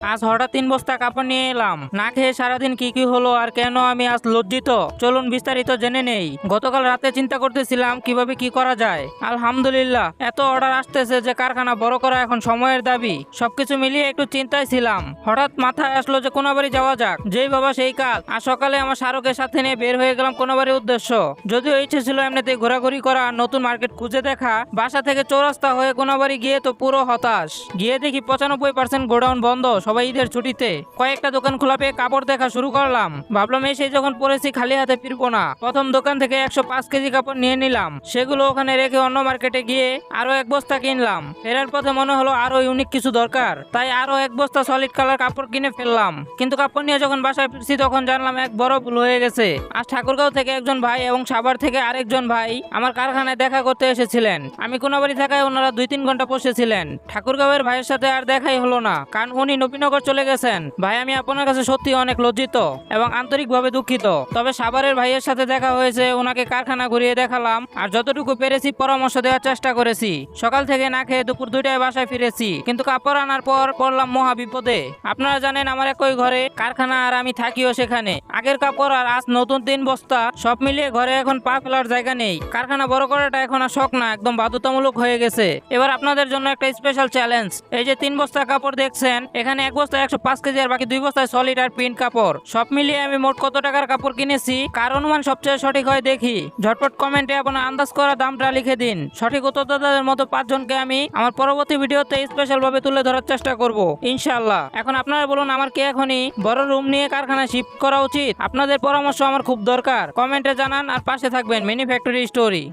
আজ হঠাৎ 3 বস্তা কাপড় নিয়ে এলাম। না খেয়ে সারাদিন কি কি হলো আর কেন আমি আজ লজ্জিত, চলুন বিস্তারিত জেনে নেই। গতকাল রাতে চিন্তা করতেছিলাম কিভাবে কি করা যায়। আলহামদুলিল্লাহ, এত অর্ডার আসতেছে যে কারখানা বড় করা এখন সময়ের দাবি। সবকিছু মিলিয়ে একটু চিন্তায় ছিলাম। হঠাৎ মাথায় আসলো যে কোনাবাড়ি যাওয়া যাক। যেই বাবা সেই কাজ। আর সকালে আমার শাহরুখের সাথে নিয়ে বের হয়ে গেলাম কোনাবাড়ির উদ্দেশ্য। যদিও ইচ্ছে ছিল এমনিতে ঘোরাঘুরি করা, নতুন মার্কেট খুঁজে দেখা। বাসা থেকে চৌরাস্তা হয়ে কোনাবাড়ি গিয়ে তো পুরো হতাশ। গিয়ে দেখি 95% গোডাউন বন্ধ, সবাই ঈদের ছুটিতে। কয়েকটা দোকান খোলা পেয়ে কাপড় দেখা শুরু করলাম। ভাবলাম এসে যখন পরেছি খালি হাতে ফিরবো না। প্রথম দোকান থেকে 105 কেজি কাপড় নিয়ে নিলাম। সেগুলো ওখানে রেখে অন্য মার্কেটে গিয়ে আরো 1 বস্তা কিনলাম। ফেরার পথে মনে হলো আরো ইউনিক কিছু দরকার, তাই আরো 1 বস্তা সলিড কালার কাপড় কিনে ফেললাম। কিন্তু কাপড় নিয়ে যখন বাসায় ফিরছি তখন জানলাম এক বড় ভুল হয়ে গেছে। আজ ঠাকুরগাঁও থেকে একজন ভাই এবং সাভার থেকে আরেকজন ভাই আমার কারখানায় দেখা করতে এসেছিলেন। আমি কোনাবাড়ি থাকায় ওনারা 2-3 ঘন্টা বসেছিলেন। ঠাকুরগাঁওয়ের ভাইয়ের সাথে আর দেখাই হলো না, কারণ উনি নবীনগর চলে গেছেন। ভাই, আমি আপনার কাছে সত্যি অনেক লজ্জিত এবং আন্তরিকভাবে দুঃখিত। তবে সাভারের ভাইয়ের সাথে দেখা হয়েছে, ওনাকে কারখানা ঘুরিয়ে দেখালাম আর যতটুকু পেরেছি পরামর্শ দেওয়ার চেষ্টা করেছি। সকাল থেকে না খেয়ে দুপুর 2টায় বাসায় ফিরেছি, কিন্তু কাপড় আনার পর পড়লাম মহা বিপদে। আপনারা জানেন আমার একই ঘরে কারখানা আর আমি থাকিও সেখানে। আগের কাপড় আর আজ নতুন 3 বস্তা, সব মিলিয়ে ঘরে এখন পা ফেলার জায়গা নেই। কারখানা বড় করাটা এখন আর শখ না, একদম বাধ্যতামূলক হয়ে গেছে। এবার আপনাদের জন্য একটা স্পেশাল চ্যালেঞ্জ। এই যে 3 বস্তা কাপড় দেখছেন, এখানে 1 বস্তা 105 কেজি আর বাকি 2 বস্তায় সলিড আর প্রিন্ট কাপড়। সব মিলিয়ে আমি মোট কত টাকার কাপড় কিনেছি, কার অনুমান সবচেয়ে সঠিক হয় দেখি। ঝটপট কমেন্টে আপনার আন্দাজ করা দামটা লিখে দিন। সঠিক উত্তরদাতাদের মতো 5 জনকে আমি আমার পরবর্তী ভিডিওতে স্পেশাল ভাবে তুলে ধরার চেষ্টা করব ইনশাআল্লাহ। এখন আপনারা বলুন, আমার কি এখনই বড় রুম নিয়ে কারখানা শিফট করা উচিত? আপনাদের পরামর্শ আমার খুব দরকার। কমেন্টে জানান আর পাশে থাকবেন মিনি ফ্যাক্টরি স্টোরি।